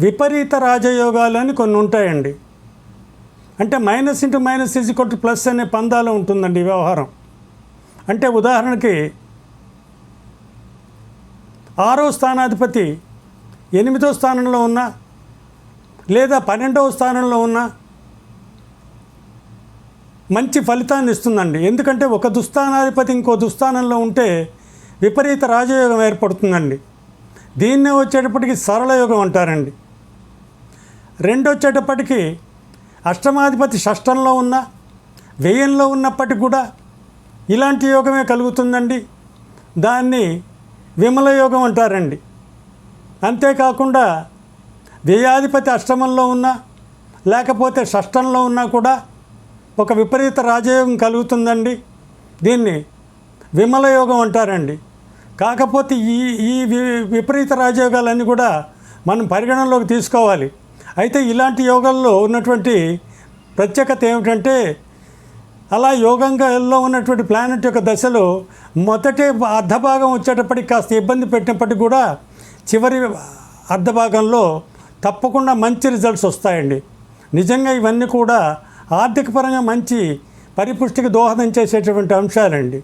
విపరీత రాజయోగాలు అని కొన్ని ఉంటాయండి. అంటే minus into minus is equal to plus అనే పందాలో ఉంటుందండి ఈ వ్యవహారం. అంటే ఉదాహరణకి 6వ స్థానాధిపతి 8వ స్థానంలో ఉన్న లేదా 12వ స్థానంలో ఉన్న మంచి ఫలితాన్ని ఇస్తుందండి. ఎందుకంటే ఒక దుస్థానాధిపతి ఇంకో దుస్థానంలో ఉంటే విపరీత రాజయోగం ఏర్పడుతుందండి. దీన్నే వచ్చేటప్పటికి సరళ యోగం అంటారండి. వచ్చేటప్పటికి అష్టమాధిపతి షష్టంలో ఉన్న వ్యయంలో ఉన్నప్పటికి కూడా ఇలాంటి యోగమే కలుగుతుందండి. దాన్ని విమల యోగం అంటారండి. అంతేకాకుండా వ్యయాధిపతి అష్టమంలో ఉన్నా లేకపోతే షష్టంలో ఉన్నా కూడా ఒక విపరీత రాజయోగం కలుగుతుందండి. దీన్ని విమల యోగం అంటారండి. కాకపోతే ఈ విపరీత రాజయోగాలన్నీ కూడా మనం పరిగణనలోకి తీసుకోవాలి. అయితే ఇలాంటి యోగాల్లో ఉన్నటువంటి ప్రత్యేకత ఏమిటంటే, అలా యోగంలో ఉన్నటువంటి ప్లానెట్ యొక్క దశలో మొదటి అర్ధభాగం వచ్చేటప్పటికి కాస్త ఇబ్బంది పెట్టినప్పటికీ కూడా చివరి అర్ధభాగంలో తప్పకుండా మంచి రిజల్ట్స్ వస్తాయండి. నిజంగా ఇవన్నీ కూడా ఆర్థిక పరంగా మంచి పరిపుష్టికి దోహదం చేసేటువంటి అంశాలండి.